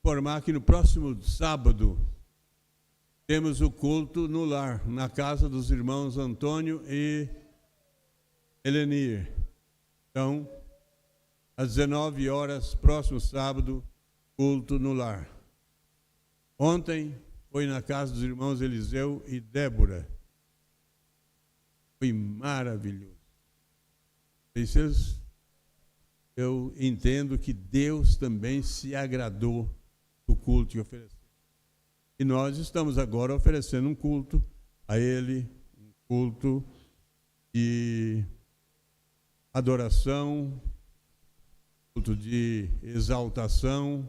informar que no próximo sábado temos o culto no lar, na casa dos irmãos Antônio e Elenir. Então, às 19 horas, próximo sábado, culto no lar. Ontem foi na casa dos irmãos Eliseu e Débora. Foi maravilhoso. Eu entendo que Deus também se agradou do culto que ofereceu. E nós estamos agora oferecendo um culto a Ele, um culto de adoração, culto de exaltação,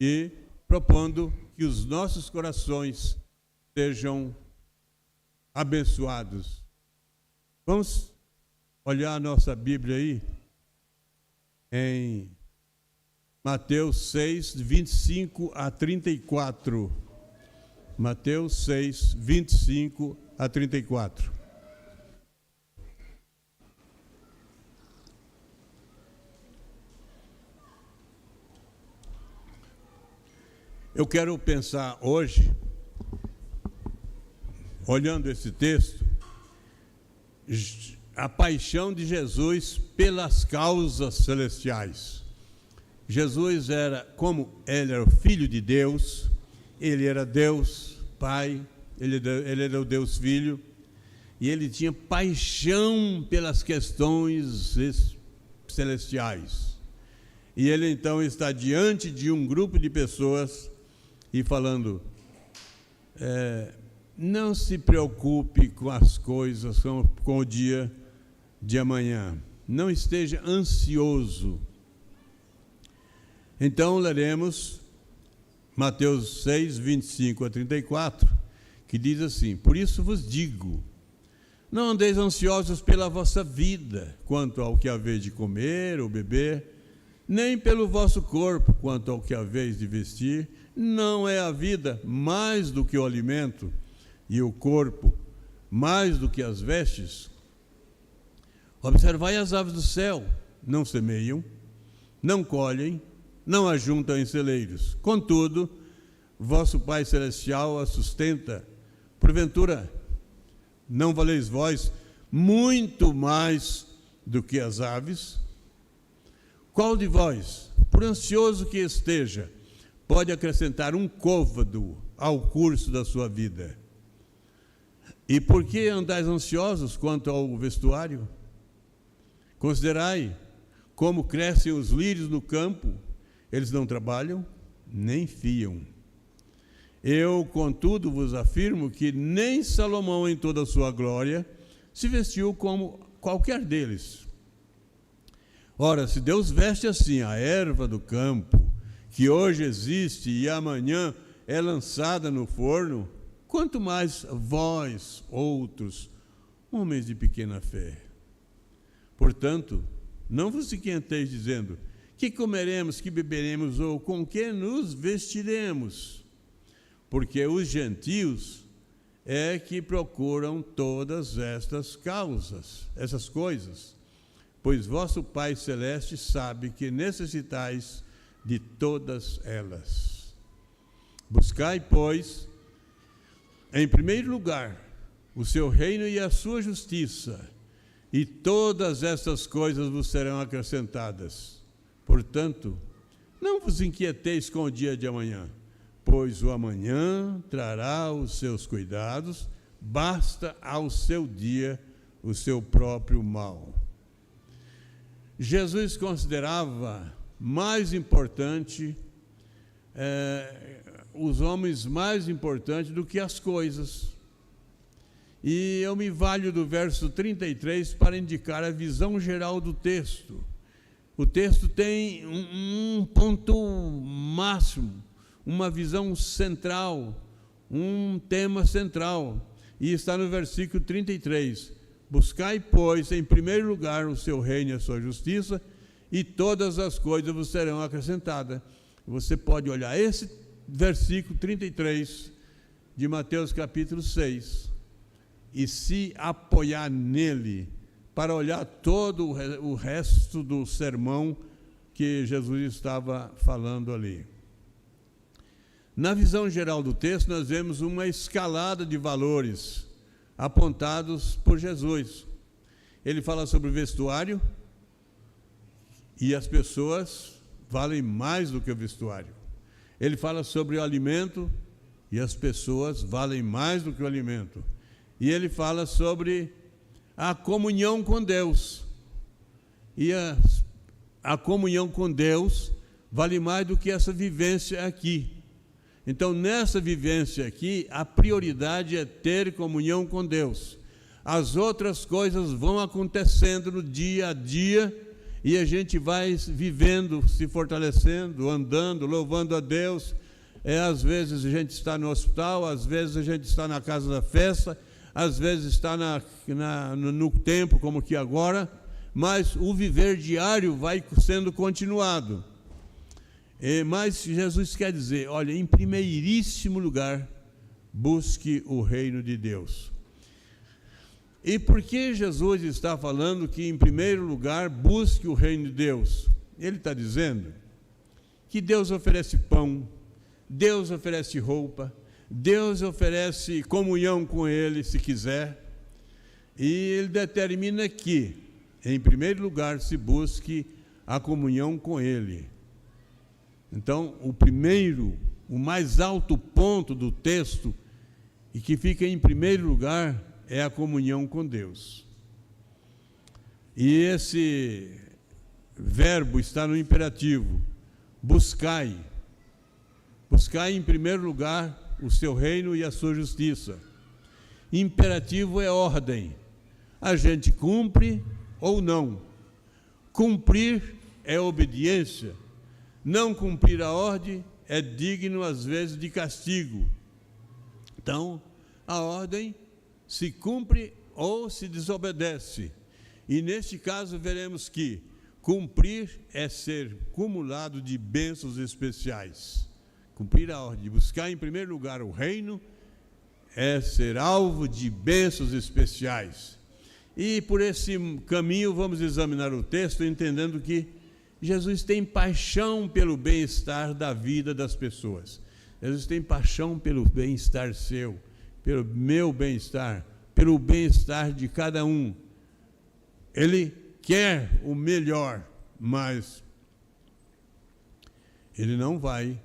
e propondo que os nossos corações sejam abençoados. Vamos olhar a nossa Bíblia aí, em Mateus 6, 25 a 34. Mateus 6, 25 a 34. Eu quero pensar hoje, olhando esse texto, a paixão de Jesus pelas causas celestiais. Jesus era, como ele era o Filho de Deus, ele era Deus Pai, ele era o Deus Filho, e ele tinha paixão pelas questões celestiais. E ele então está diante de um grupo de pessoas e falando, não se preocupe com as coisas, com o dia de amanhã. Não esteja ansioso. Então, leremos Mateus 6, 25 a 34, que diz assim: por isso vos digo, não andeis ansiosos pela vossa vida, quanto ao que haveis de comer ou beber, nem pelo vosso corpo, quanto ao que haveis de vestir. Não é a vida mais do que o alimento, e o corpo mais do que as vestes? Observai as aves do céu, não semeiam, não colhem, não ajuntam em celeiros. Contudo, vosso Pai Celestial as sustenta. Porventura, não valeis vós muito mais do que as aves? Qual de vós, por ansioso que esteja, pode acrescentar um côvado ao curso da sua vida? E por que andais ansiosos quanto ao vestuário? Considerai como crescem os lírios no campo, eles não trabalham, nem fiam. Eu, contudo, vos afirmo que nem Salomão, em toda a sua glória, se vestiu como qualquer deles. Ora, se Deus veste assim a erva do campo, que hoje existe e amanhã é lançada no forno, quanto mais vós, outros, homens de pequena fé. Portanto, não vos inquieteis dizendo, que comeremos, que beberemos, ou com que nos vestiremos? Porque os gentios é que procuram todas estas essas coisas, pois vosso Pai Celeste sabe que necessitais de todas elas. Buscai, pois, em primeiro lugar, o seu reino e a sua justiça, e todas estas coisas vos serão acrescentadas. Portanto, não vos inquieteis com o dia de amanhã, pois o amanhã trará os seus cuidados, basta ao seu dia o seu próprio mal. Jesus considerava mais importante os homens mais importantes do que as coisas. E eu me valho do verso 33 para indicar a visão geral do texto. O texto tem um ponto máximo, uma visão central, um tema central, e está no versículo 33. Buscai, pois, em primeiro lugar o seu reino e a sua justiça, e todas as coisas vos serão acrescentadas. Você pode olhar esse versículo 33 de Mateus capítulo 6 e se apoiar nele para olhar todo o resto do sermão que Jesus estava falando ali. Na visão geral do texto, nós vemos uma escalada de valores apontados por Jesus. Ele fala sobre o vestuário, e as pessoas valem mais do que o vestuário. Ele fala sobre o alimento, e as pessoas valem mais do que o alimento. E ele fala sobre a comunhão com Deus. E a comunhão com Deus vale mais do que essa vivência aqui. Então, nessa vivência aqui, a prioridade é ter comunhão com Deus. As outras coisas vão acontecendo no dia a dia, e a gente vai vivendo, se fortalecendo, andando, louvando a Deus. Às vezes a gente está no hospital, às vezes a gente está na casa da festa, às vezes está no templo, como que agora, mas o viver diário vai sendo continuado. Mas Jesus quer dizer, olha, em primeiríssimo lugar, busque o reino de Deus. E por que Jesus está falando que, em primeiro lugar, busque o reino de Deus? Ele está dizendo que Deus oferece pão, Deus oferece roupa, Deus oferece comunhão com Ele, se quiser, e Ele determina que, em primeiro lugar, se busque a comunhão com Ele. Então, o mais alto ponto do texto, e que fica em primeiro lugar, é a comunhão com Deus. E esse verbo está no imperativo, buscai. Buscai em primeiro lugar o seu reino e a sua justiça. Imperativo é ordem. A gente cumpre ou não. Cumprir é obediência. Não cumprir a ordem é digno, às vezes, de castigo. Então, a ordem se cumpre ou se desobedece. E, neste caso, veremos que cumprir é ser cumulado de bênçãos especiais. Cumprir a ordem de buscar, em primeiro lugar, o reino é ser alvo de bênçãos especiais. E, por esse caminho, vamos examinar o texto, entendendo que Jesus tem paixão pelo bem-estar da vida das pessoas. Jesus tem paixão pelo bem-estar seu, pelo meu bem-estar, pelo bem-estar de cada um. Ele quer o melhor, mas Ele não vai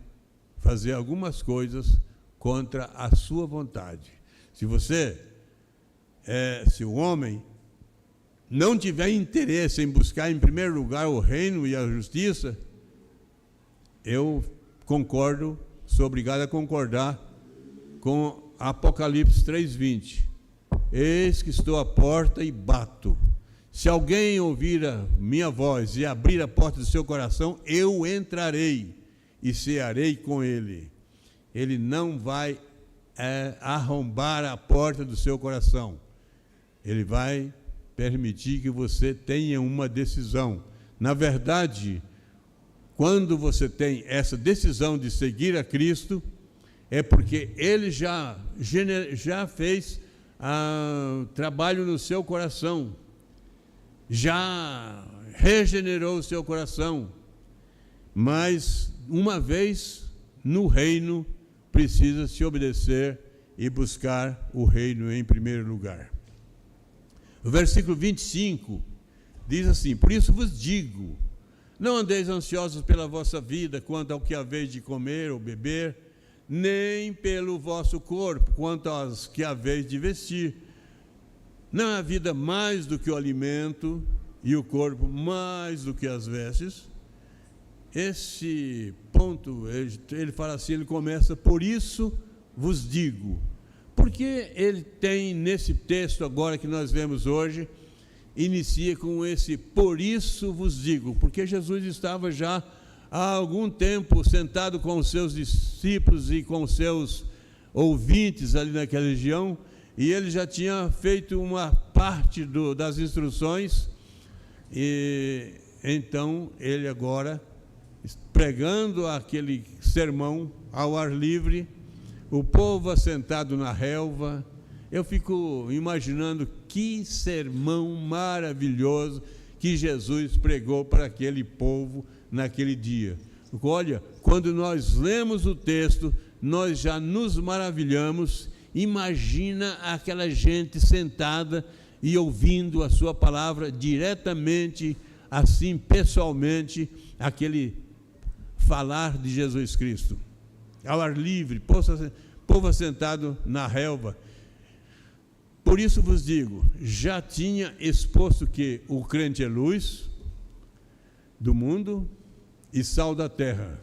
fazer algumas coisas contra a sua vontade. Se o homem não tiver interesse em buscar em primeiro lugar o reino e a justiça, eu sou obrigado a concordar com Apocalipse 3:20. Eis que estou à porta e bato. Se alguém ouvir a minha voz e abrir a porta do seu coração, eu entrarei e cearei com ele. Ele não vai arrombar a porta do seu coração. Ele vai permitir que você tenha uma decisão. Na verdade, quando você tem essa decisão de seguir a Cristo, é porque Ele já fez trabalho no seu coração, já regenerou o seu coração, mas uma vez no reino, precisa se obedecer e buscar o reino em primeiro lugar. O versículo 25 diz assim: por isso vos digo, não andeis ansiosos pela vossa vida, quanto ao que haveis de comer ou beber, nem pelo vosso corpo, quanto aos que haveis de vestir. Não há vida mais do que o alimento, e o corpo mais do que as vestes. Esse ponto, ele fala assim, ele começa, por isso vos digo. Porque ele tem, nesse texto agora que nós vemos hoje, inicia com esse por isso vos digo, porque Jesus estava já há algum tempo sentado com os seus discípulos e com os seus ouvintes ali naquela região, e ele já tinha feito uma parte das instruções, e então ele agora, pregando aquele sermão ao ar livre, o povo assentado na relva. Eu fico imaginando que sermão maravilhoso que Jesus pregou para aquele povo naquele dia. Olha, quando nós lemos o texto, nós já nos maravilhamos. Imagina aquela gente sentada e ouvindo a sua palavra diretamente, assim, pessoalmente, aquele falar de Jesus Cristo. Ao ar livre, povo assentado na relva. Por isso vos digo, já tinha exposto que o crente é luz do mundo e sal da terra.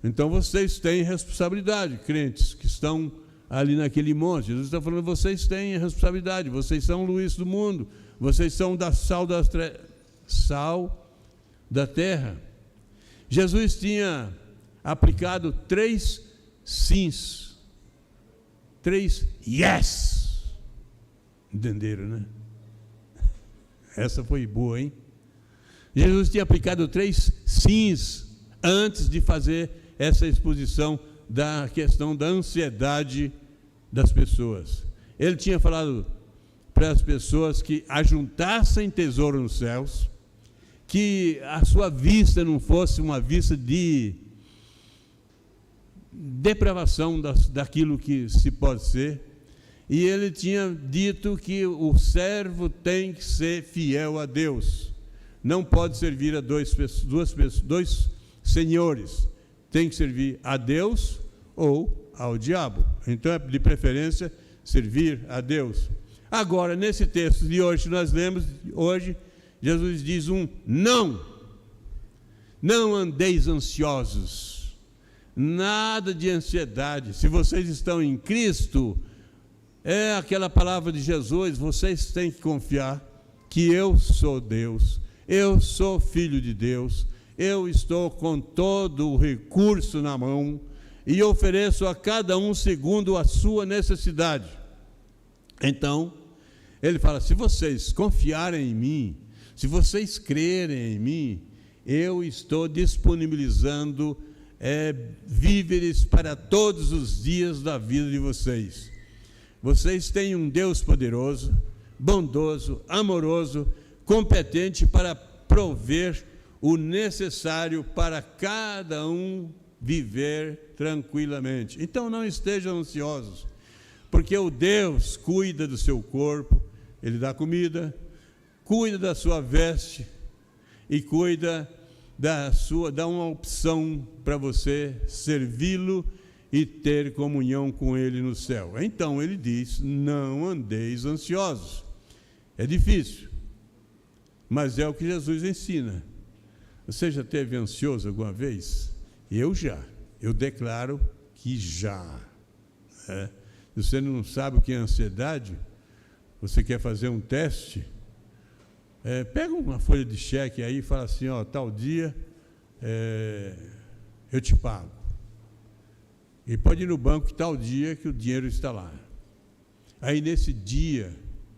Então vocês têm responsabilidade, crentes que estão ali naquele monte. Jesus está falando, vocês têm responsabilidade, vocês são luz do mundo, vocês são sal da terra. Jesus tinha aplicado 3 sims, 3 yes. Entenderam, né? Essa foi boa, hein? Jesus tinha aplicado 3 sims antes de fazer essa exposição da questão da ansiedade das pessoas. Ele tinha falado para as pessoas que ajuntassem tesouro nos céus, que a sua vista não fosse uma vista de depravação daquilo que se pode ser, e ele tinha dito que o servo tem que ser fiel a Deus, não pode servir a dois senhores, tem que servir a Deus ou ao diabo. Então é de preferência servir a Deus. Agora, nesse texto de hoje, nós lemos, hoje, Jesus diz não andeis ansiosos, nada de ansiedade. Se vocês estão em Cristo, é aquela palavra de Jesus, vocês têm que confiar que eu sou Deus, eu sou filho de Deus, eu estou com todo o recurso na mão e ofereço a cada um segundo a sua necessidade. Então, ele fala, se vocês confiarem em mim, se vocês crerem em mim, eu estou disponibilizando víveres para todos os dias da vida de vocês. Vocês têm um Deus poderoso, bondoso, amoroso, competente para prover o necessário para cada um viver tranquilamente. Então não estejam ansiosos, porque o Deus cuida do seu corpo, Ele dá comida, cuida da sua veste e cuida dá uma opção para você servi-lo e ter comunhão com Ele no céu. Então Ele diz, não andeis ansiosos. É difícil, mas é o que Jesus ensina. Você já esteve ansioso alguma vez? Eu declaro que já. Se você não sabe o que é ansiedade, você quer fazer um teste, pega uma folha de cheque aí e fala assim, tal dia eu te pago. E pode ir no banco tal dia que o dinheiro está lá. Aí nesse dia,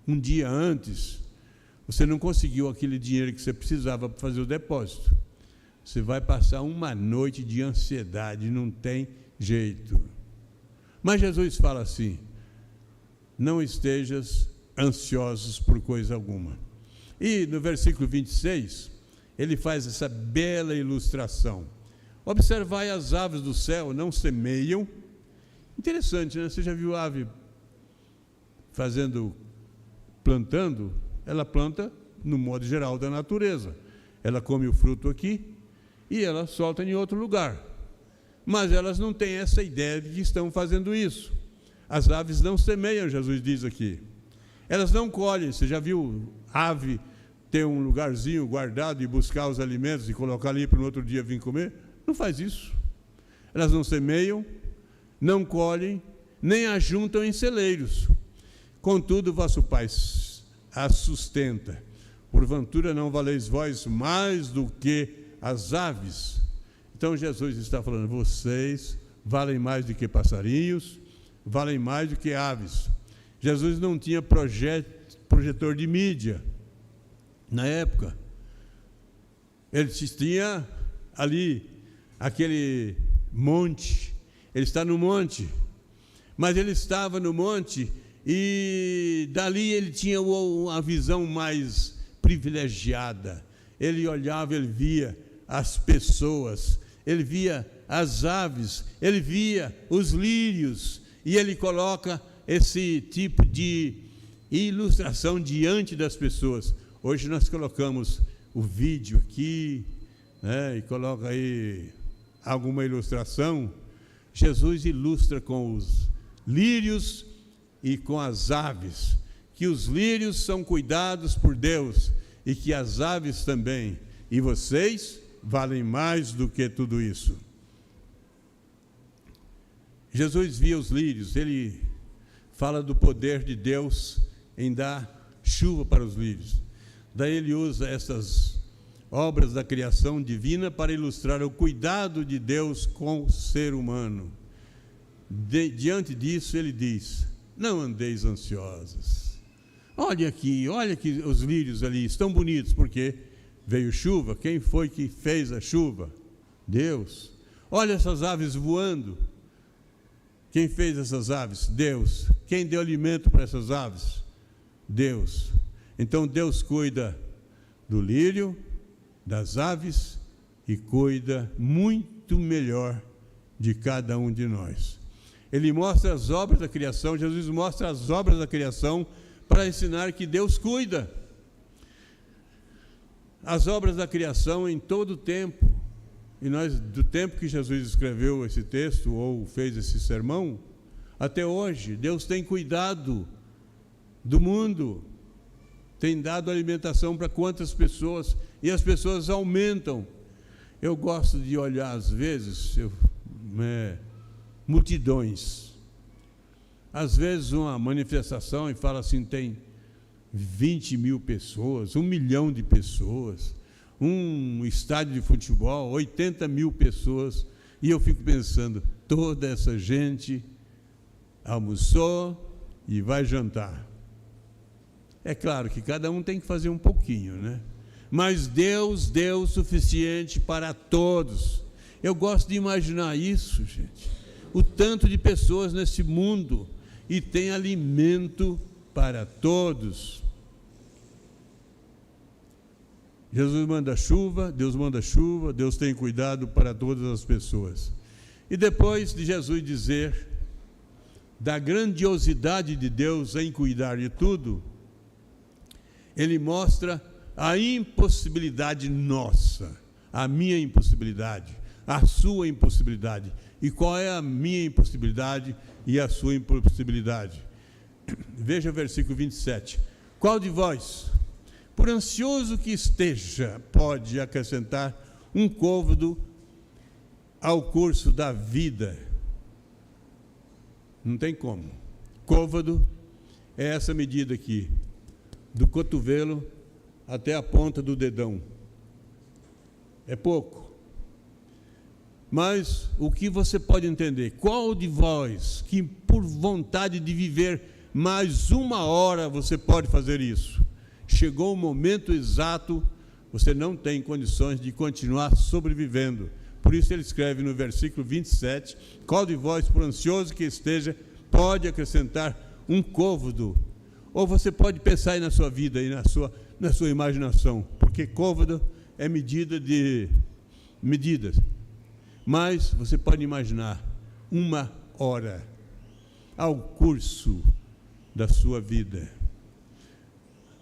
um dia antes, você não conseguiu aquele dinheiro que você precisava para fazer o depósito. Você vai passar uma noite de ansiedade, não tem jeito. Mas Jesus fala assim, não estejas ansiosos por coisa alguma. E no versículo 26, ele faz essa bela ilustração. Observai as aves do céu, não semeiam. Interessante, né? Você já viu ave plantando? Ela planta no modo geral da natureza. Ela come o fruto aqui e ela solta em outro lugar. Mas elas não têm essa ideia de que estão fazendo isso. As aves não semeiam, Jesus diz aqui. Elas não colhem. Você já viu ave ter um lugarzinho guardado e buscar os alimentos e colocar ali para no outro dia vir comer? Não faz isso. Elas não semeiam, não colhem, nem ajuntam em celeiros. Contudo, vosso Pai as sustenta. Porventura não valeis vós mais do que as aves? Então Jesus está falando, vocês valem mais do que passarinhos, valem mais do que aves. Jesus não tinha projetor de mídia na época. Ele tinha ali aquele monte, ele está no monte, mas ele estava no monte e dali ele tinha uma visão mais privilegiada. Ele olhava, ele via as pessoas, ele via as aves, ele via os lírios, e ele coloca esse tipo de ilustração diante das pessoas. Hoje nós colocamos o vídeo aqui, né, e coloca aí alguma ilustração. Jesus ilustra com os lírios e com as aves, que os lírios são cuidados por Deus e que as aves também, e vocês valem mais do que tudo isso. Jesus via os lírios, ele fala do poder de Deus em dar chuva para os lírios. Daí ele usa essas obras da criação divina para ilustrar o cuidado de Deus com o ser humano. Diante disso ele diz: não andeis ansiosos. Olha aqui os lírios ali, estão bonitos, porque veio chuva. Quem foi que fez a chuva? Deus. Olha essas aves voando. Quem fez essas aves? Deus. Quem deu alimento para essas aves? Deus. Então Deus cuida do lírio, das aves, e cuida muito melhor de cada um de nós. Ele mostra as obras da criação, Jesus mostra as obras da criação para ensinar que Deus cuida. As obras da criação em todo o tempo, e nós, do tempo que Jesus escreveu esse texto, ou fez esse sermão, até hoje, Deus tem cuidado do mundo, tem dado alimentação para quantas pessoas, e as pessoas aumentam. Eu gosto de olhar, às vezes, multidões. Às vezes uma manifestação e fala assim, tem 20 mil pessoas, 1 milhão de pessoas, um estádio de futebol, 80 mil pessoas, e eu fico pensando, toda essa gente almoçou e vai jantar. É claro que cada um tem que fazer um pouquinho, né? Mas Deus deu o suficiente para todos. Eu gosto de imaginar isso, gente. O tanto de pessoas nesse mundo, e tem alimento para todos. Jesus manda chuva, Deus tem cuidado para todas as pessoas. E depois de Jesus dizer da grandiosidade de Deus em cuidar de tudo, ele mostra a impossibilidade nossa, a minha impossibilidade, a sua impossibilidade. E qual é a minha impossibilidade e a sua impossibilidade? Veja o versículo 27. Qual de vós, por ansioso que esteja, pode acrescentar um côvado ao curso da vida? Não tem como. Côvado é essa medida aqui, do cotovelo até a ponta do dedão. É pouco. Mas o que você pode entender? Qual de vós que por vontade de viver mais 1 hora você pode fazer isso? Chegou o momento exato, você não tem condições de continuar sobrevivendo. Por isso ele escreve no versículo 27, qual de vós, por ansioso que esteja, pode acrescentar um côvado? Ou você pode pensar aí na sua vida, aí na sua imaginação, porque côvado é medida de medidas. Mas você pode imaginar 1 hora ao curso da sua vida.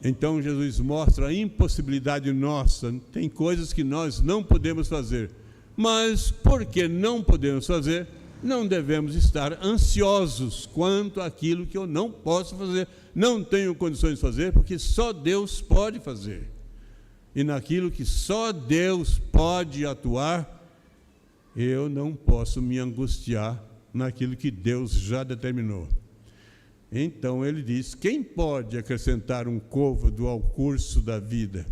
Então Jesus mostra a impossibilidade nossa. Tem coisas que nós não podemos fazer, mas porque não podemos fazer, não devemos estar ansiosos quanto àquilo que eu não posso fazer, não tenho condições de fazer, porque só Deus pode fazer. E naquilo que só Deus pode atuar, eu não posso me angustiar naquilo que Deus já determinou. Então ele diz, quem pode acrescentar um côvado ao curso da vida?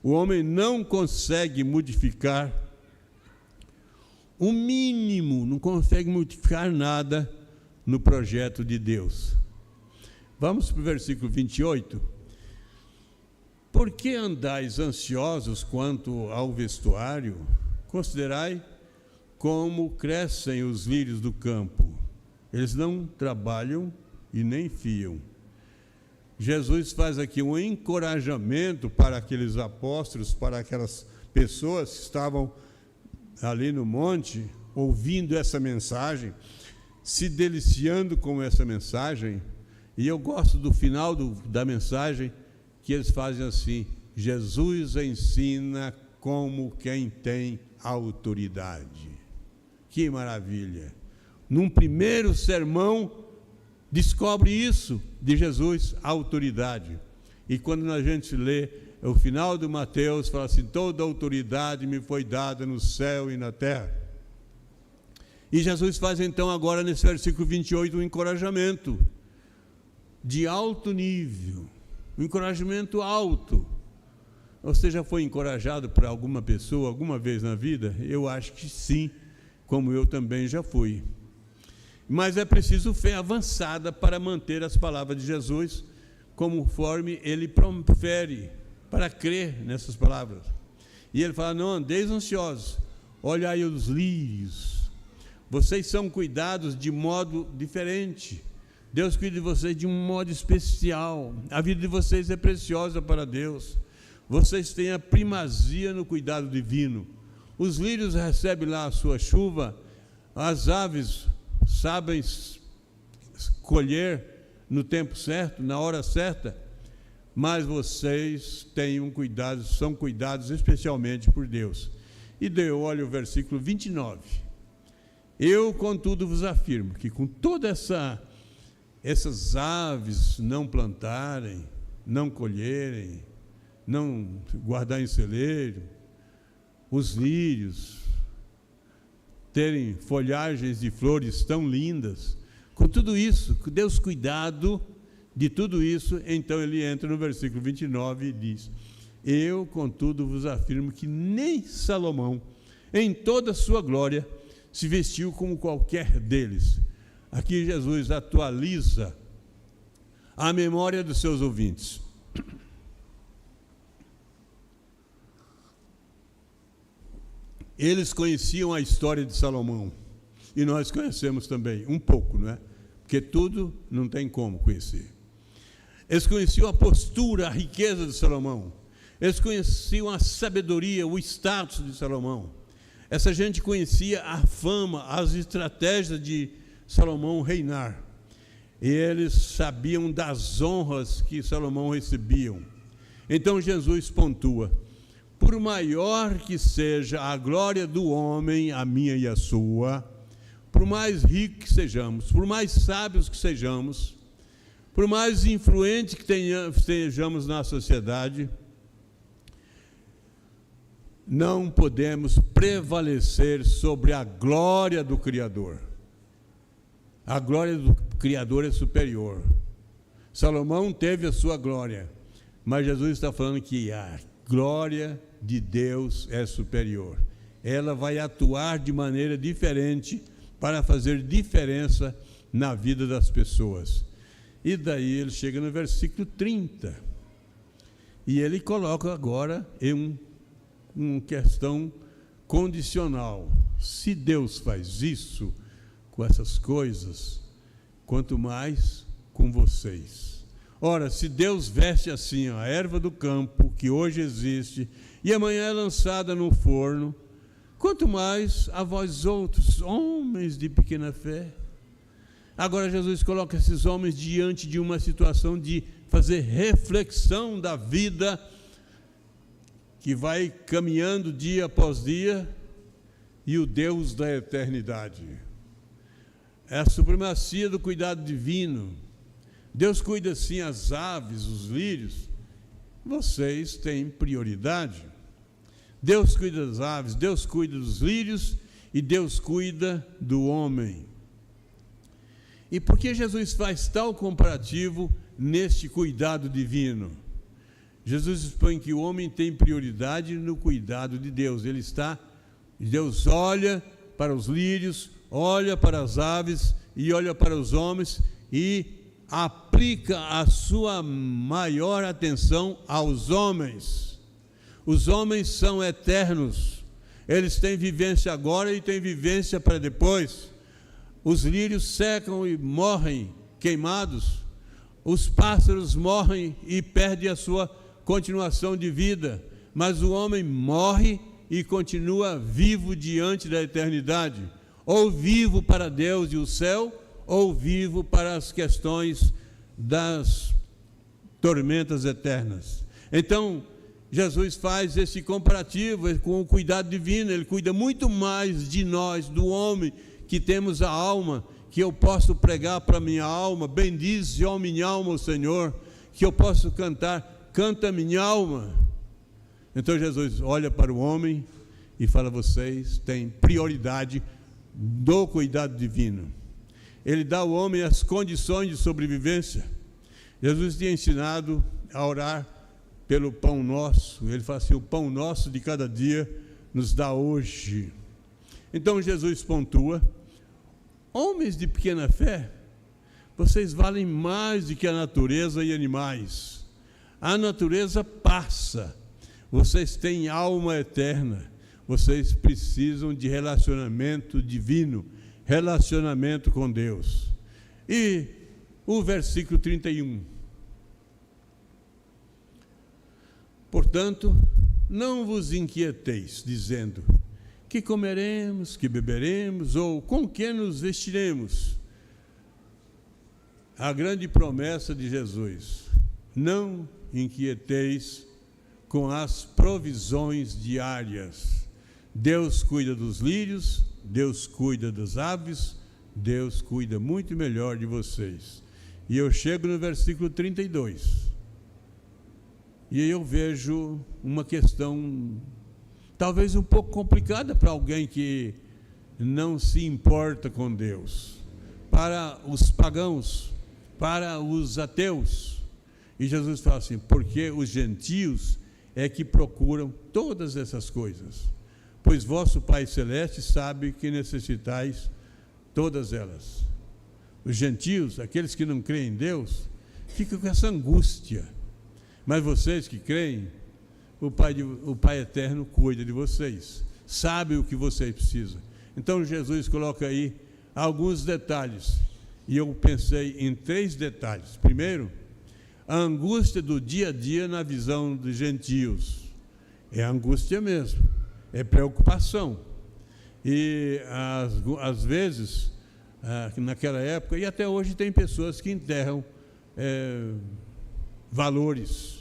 O homem não consegue modificar o mínimo, não consegue modificar nada no projeto de Deus. Vamos para o versículo 28. Por que andais ansiosos quanto ao vestuário? Considerai como crescem os lírios do campo. Eles não trabalham e nem fiam. Jesus faz aqui um encorajamento para aqueles apóstolos, para aquelas pessoas que estavam ali no monte, ouvindo essa mensagem, se deliciando com essa mensagem. E eu gosto do final da mensagem, que eles fazem assim: Jesus ensina como quem tem autoridade. Que maravilha! Num primeiro sermão, descobre isso de Jesus, a autoridade. E quando a gente lê o final do Mateus, fala assim: toda autoridade me foi dada no céu e na terra. E Jesus faz então agora nesse versículo 28 um encorajamento de alto nível, um encorajamento alto. Você já foi encorajado por alguma pessoa alguma vez na vida? Eu acho que sim, como eu também já fui. Mas é preciso fé avançada para manter as palavras de Jesus conforme ele profere, para crer nessas palavras. E ele fala: não andeis ansiosos, olhai os lírios, vocês são cuidados de modo diferente. Deus cuida de vocês de um modo especial. A vida de vocês é preciosa para Deus. Vocês têm a primazia no cuidado divino. Os lírios recebem lá a sua chuva, as aves sabem colher no tempo certo, na hora certa, mas vocês têm um cuidado, são cuidados especialmente por Deus. E daí eu olho o versículo 29. Eu, contudo, vos afirmo que com toda essas aves não plantarem, não colherem, não guardar em celeiro, os lírios terem folhagens de flores tão lindas, com tudo isso, Deus cuidado de tudo isso, então ele entra no versículo 29 e diz: eu, contudo, vos afirmo que nem Salomão, em toda a sua glória, se vestiu como qualquer deles. Aqui Jesus atualiza a memória dos seus ouvintes. Eles conheciam a história de Salomão, e nós conhecemos também, um pouco, não é? Porque tudo não tem como conhecer. Eles conheciam a postura, a riqueza de Salomão. Eles conheciam a sabedoria, o status de Salomão. Essa gente conhecia a fama, as estratégias de Salomão reinar. E eles sabiam das honras que Salomão recebiam. Então Jesus pontua: por maior que seja a glória do homem, a minha e a sua, por mais ricos que sejamos, por mais sábios que sejamos, por mais influentes que estejamos na sociedade, não podemos prevalecer sobre a glória do Criador. A glória do Criador é superior. Salomão teve a sua glória, mas Jesus está falando que a glória de Deus é superior. Ela vai atuar de maneira diferente para fazer diferença na vida das pessoas. E daí ele chega no versículo 30. E ele coloca agora em uma questão condicional. Se Deus faz isso com essas coisas, quanto mais com vocês. Ora, se Deus veste assim a erva do campo, que hoje existe, e amanhã é lançada no forno, quanto mais a vós outros, homens de pequena fé. Agora Jesus coloca esses homens diante de uma situação de fazer reflexão da vida que vai caminhando dia após dia, e o Deus da eternidade. É a supremacia do cuidado divino. Deus cuida sim as aves, os lírios. Vocês têm prioridade. Deus cuida das aves, Deus cuida dos lírios e Deus cuida do homem. E por que Jesus faz tal comparativo neste cuidado divino? Jesus expõe que o homem tem prioridade no cuidado de Deus. Deus olha para os lírios, olha para as aves e olha para os homens e aplica a sua maior atenção aos homens. Os homens são eternos, eles têm vivência agora e têm vivência para depois. Os lírios secam e morrem queimados, os pássaros morrem e perdem a sua continuação de vida, mas o homem morre e continua vivo diante da eternidade, ou vivo para Deus e o céu, ou vivo para as questões das tormentas eternas. Então, Jesus faz esse comparativo com o cuidado divino. Ele cuida muito mais de nós, do homem, que temos a alma, que eu posso pregar para a minha alma, bendize, ó minha alma, o Senhor, que eu posso cantar, canta minha alma. Então Jesus olha para o homem e fala: vocês têm prioridade do cuidado divino. Ele dá ao homem as condições de sobrevivência. Jesus tinha ensinado a orar pelo pão nosso. Ele fala assim: o pão nosso de cada dia nos dá hoje. Então Jesus pontua: homens de pequena fé, vocês valem mais do que a natureza e animais. A natureza passa, vocês têm alma eterna, vocês precisam de relacionamento divino, relacionamento com Deus. E o versículo 31. Portanto, não vos inquieteis, dizendo: que comeremos, que beberemos, ou com que nos vestiremos? A grande promessa de Jesus: não inquieteis com as provisões diárias. Deus cuida dos lírios, Deus cuida das aves, Deus cuida muito melhor de vocês. E eu chego no versículo 32, e aí eu vejo uma questão talvez um pouco complicada para alguém que não se importa com Deus, para os pagãos, para os ateus. E Jesus fala assim: porque os gentios é que procuram todas essas coisas, pois vosso Pai Celeste sabe que necessitais todas elas. Os gentios, aqueles que não creem em Deus, ficam com essa angústia, mas vocês que creem, o Pai Eterno cuida de vocês, sabe o que vocês precisam. Então Jesus coloca aí alguns detalhes, e eu pensei em 3 detalhes. Primeiro, a angústia do dia a dia na visão dos gentios. É angústia mesmo, é preocupação. E às vezes, naquela época, e até hoje, tem pessoas que enterram valores.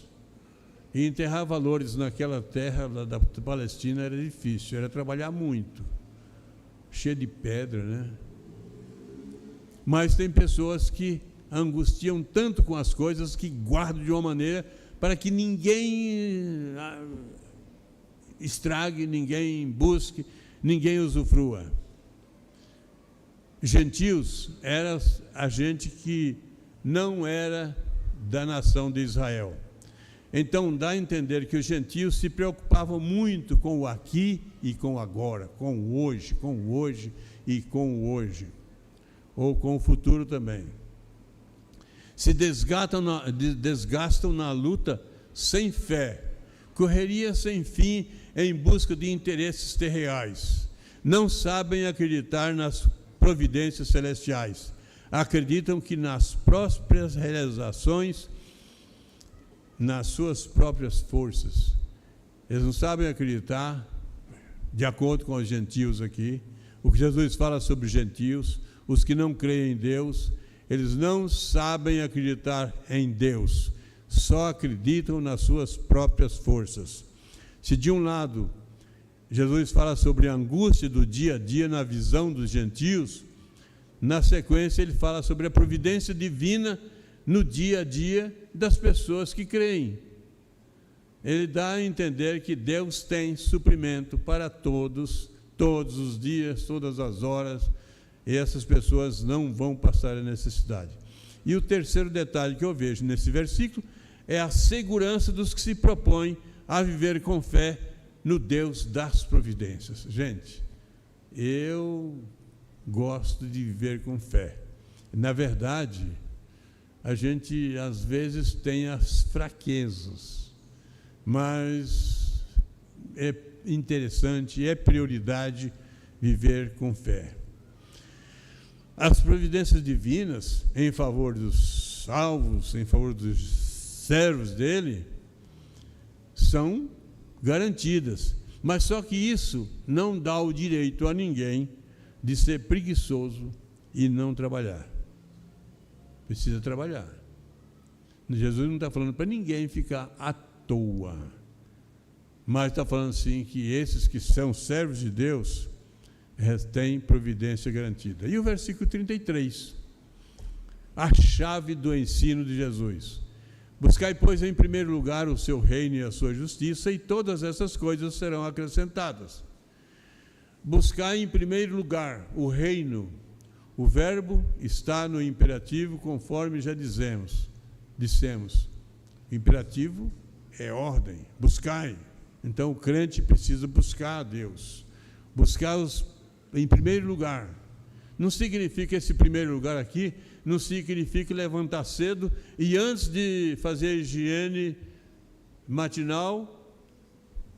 E enterrar valores naquela terra da Palestina era difícil, era trabalhar muito, cheio de pedra, né? Mas tem pessoas que angustiam tanto com as coisas que guardam de uma maneira para que ninguém estrague, ninguém busque, ninguém usufrua. Gentios era a gente que não era da nação de Israel. Então dá a entender que os gentios se preocupavam muito com o aqui e com o agora, com o hoje e com o hoje, ou com o futuro também. Se desgastam na luta sem fé, correria sem fim em busca de interesses terreais. Não sabem acreditar nas providências celestiais. Acreditam que nas próprias realizações, nas suas próprias forças. Eles não sabem acreditar, de acordo com os gentios aqui, o que Jesus fala sobre os gentios, os que não creem em Deus, eles não sabem acreditar em Deus, só acreditam nas suas próprias forças. Se de um lado Jesus fala sobre a angústia do dia a dia na visão dos gentios, na sequência ele fala sobre a providência divina no dia a dia das pessoas que creem. Ele dá a entender que Deus tem suprimento para todos os dias, todas as horas, e essas pessoas não vão passar a necessidade. E o terceiro detalhe que eu vejo nesse versículo é a segurança dos que se propõem a viver com fé no Deus das providências. Gente, eu gosto de viver com fé. Na verdade, a gente às vezes tem as fraquezas, mas é interessante, é prioridade viver com fé. As providências divinas em favor dos salvos, em favor dos servos dele, são garantidas. Mas só que isso não dá o direito a ninguém de ser preguiçoso e não trabalhar. Precisa trabalhar. Jesus não está falando para ninguém ficar à toa, mas está falando assim que esses que são servos de Deus têm providência garantida. E o versículo 33, a chave do ensino de Jesus: buscai, pois, em primeiro lugar o seu reino e a sua justiça, e todas essas coisas serão acrescentadas. Buscai em primeiro lugar o reino. O verbo está no imperativo, conforme já dissemos. Imperativo é ordem, buscai. Então o crente precisa buscar a Deus, buscá-los em primeiro lugar. Não significa, esse primeiro lugar aqui, não significa levantar cedo e antes de fazer a higiene matinal,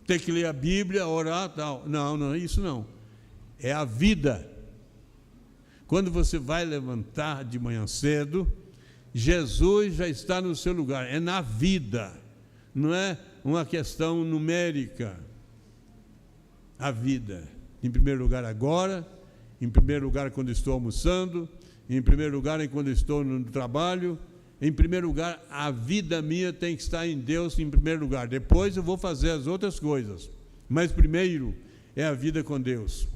ter que ler a Bíblia, orar, tal. Não, isso não. É a vida. Quando você vai levantar de manhã cedo, Jesus já está no seu lugar, é na vida, não é uma questão numérica. A vida, em primeiro lugar agora, em primeiro lugar quando estou almoçando, em primeiro lugar quando estou no trabalho, em primeiro lugar a vida minha tem que estar em Deus em primeiro lugar, depois eu vou fazer as outras coisas, mas primeiro é a vida com Deus.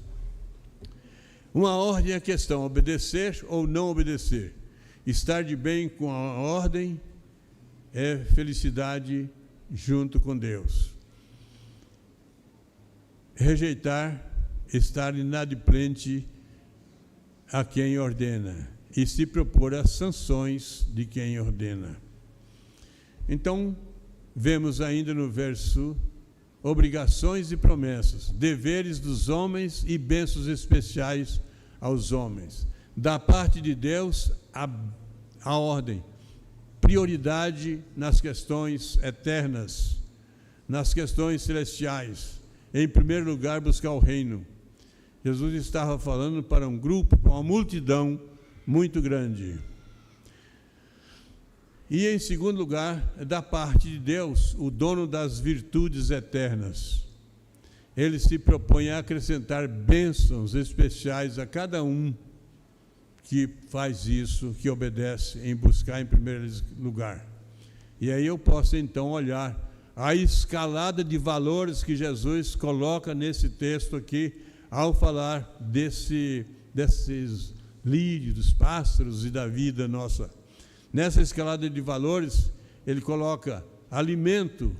Uma ordem é a questão, obedecer ou não obedecer. Estar de bem com a ordem é felicidade junto com Deus. Rejeitar, estar inadimplente a quem ordena e se propor às sanções de quem ordena. Então, vemos ainda no verso obrigações e promessas, deveres dos homens e bênçãos especiais aos homens. Da parte de Deus, a ordem, prioridade nas questões eternas, nas questões celestiais. Em primeiro lugar, buscar o reino. Jesus estava falando para um grupo, para uma multidão muito grande. E em segundo lugar, da parte de Deus, o dono das virtudes eternas. Ele se propõe a acrescentar bênçãos especiais a cada um que faz isso, que obedece em buscar em primeiro lugar. E aí eu posso então olhar a escalada de valores que Jesus coloca nesse texto aqui, ao falar desses lírios, dos pássaros e da vida nossa. Nessa escalada de valores, ele coloca alimento,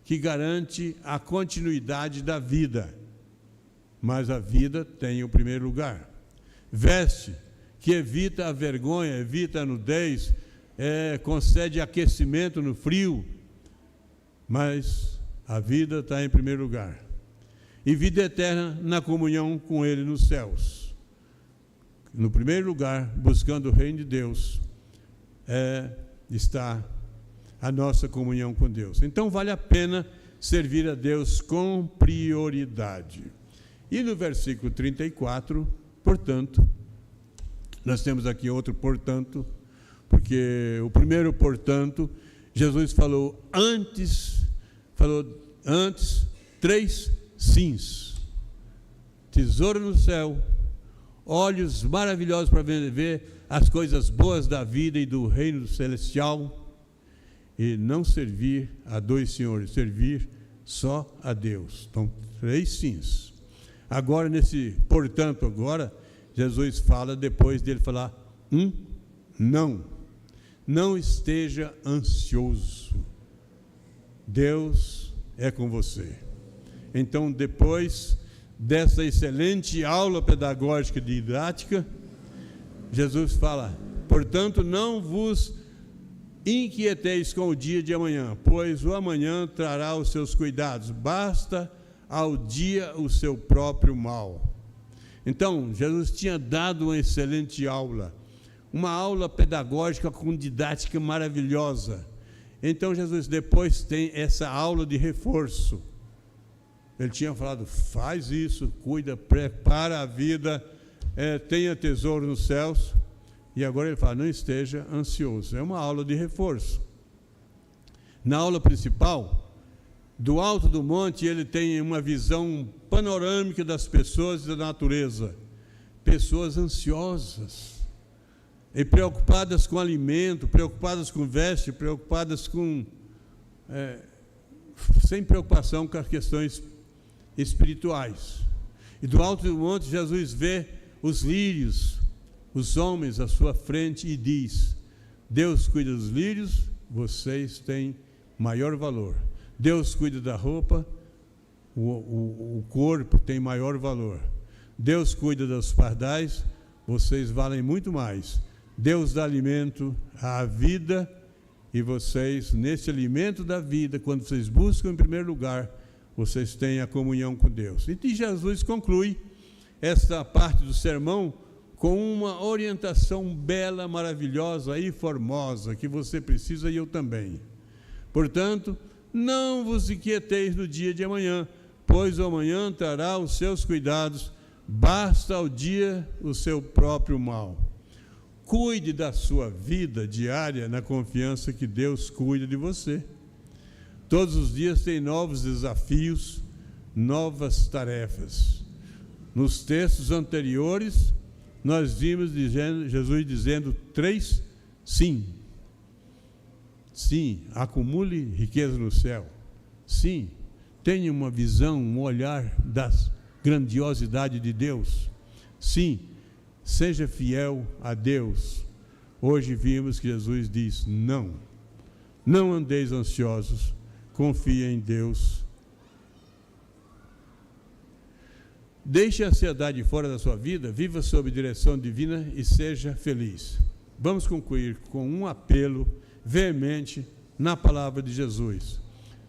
que garante a continuidade da vida, mas a vida tem o primeiro lugar. Veste, que evita a vergonha, evita a nudez, concede aquecimento no frio, mas a vida está em primeiro lugar. E vida eterna na comunhão com Ele nos céus. No primeiro lugar, buscando o reino de Deus, está a nossa comunhão com Deus. Então vale a pena servir a Deus com prioridade. E no versículo 34, portanto, nós temos aqui outro portanto, porque o primeiro portanto, Jesus falou antes 3 sims: tesouro no céu, olhos maravilhosos para ver as coisas boas da vida e do reino celestial, e não servir a dois senhores, servir só a Deus. Então, 3 sims. Agora, portanto, Jesus fala, depois dele falar não. Não esteja ansioso. Deus é com você. Então, depois dessa excelente aula pedagógica e didática, Jesus fala: portanto, não vos inquieteis com o dia de amanhã, pois o amanhã trará os seus cuidados. Basta ao dia o seu próprio mal. Então, Jesus tinha dado uma excelente aula, uma aula pedagógica com didática maravilhosa. Então, Jesus depois tem essa aula de reforço. Ele tinha falado: faz isso, cuida, prepara a vida, tenha tesouro nos céus. E agora ele fala: não esteja ansioso. É uma aula de reforço. Na aula principal, Do alto do monte, ele tem uma visão panorâmica das pessoas e da natureza. Pessoas ansiosas e preocupadas com alimento, preocupadas com veste, preocupadas com... sem preocupação com as questões espirituais. E do alto do monte, Jesus vê os lírios, os homens à sua frente e diz: Deus cuida dos lírios, vocês têm maior valor. Deus cuida da roupa, o corpo tem maior valor. Deus cuida dos pardais, vocês valem muito mais. Deus dá alimento à vida, e vocês, nesse alimento da vida, quando vocês buscam em primeiro lugar, vocês têm a comunhão com Deus. E Jesus conclui esta parte do sermão com uma orientação bela, maravilhosa e formosa, que você precisa e eu também. Portanto, não vos inquieteis no dia de amanhã, pois o amanhã trará os seus cuidados, basta ao dia o seu próprio mal. Cuide da sua vida diária na confiança que Deus cuida de você. Todos os dias tem novos desafios, novas tarefas. Nos textos anteriores, nós vimos Jesus dizendo 3 sim. Sim, acumule riqueza no céu. Sim, tenha uma visão, um olhar da grandiosidade de Deus. Sim, seja fiel a Deus. Hoje vimos que Jesus diz: não andeis ansiosos, confie em Deus. Deixe a ansiedade fora da sua vida, viva sob direção divina e seja feliz. Vamos concluir com um apelo veemente na palavra de Jesus.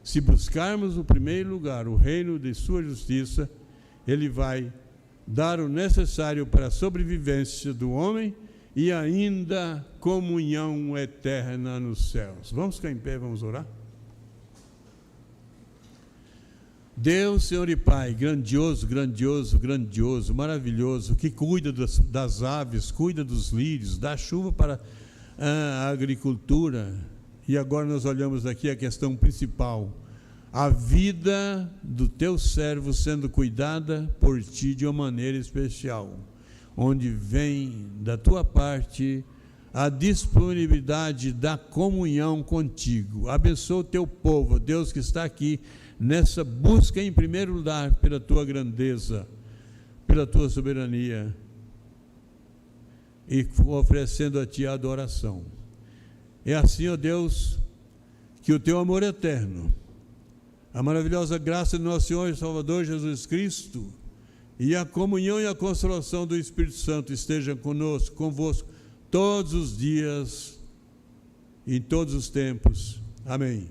Se buscarmos no primeiro lugar o reino de sua justiça, ele vai dar o necessário para a sobrevivência do homem e ainda comunhão eterna nos céus. Vamos ficar em pé, vamos orar? Deus, Senhor e Pai, grandioso, grandioso, grandioso, maravilhoso, que cuida das aves, cuida dos lírios, dá chuva para a agricultura. E agora nós olhamos aqui a questão principal: a vida do teu servo sendo cuidada por ti de uma maneira especial, onde vem da tua parte a disponibilidade da comunhão contigo. Abençoa o teu povo, Deus, que está aqui nessa busca em primeiro lugar pela tua grandeza, pela tua soberania, e oferecendo a ti a adoração. É assim, ó Deus, que o teu amor eterno, a maravilhosa graça de nosso Senhor e Salvador Jesus Cristo, e a comunhão e a consolação do Espírito Santo estejam conosco, convosco, todos os dias, em todos os tempos. Amém.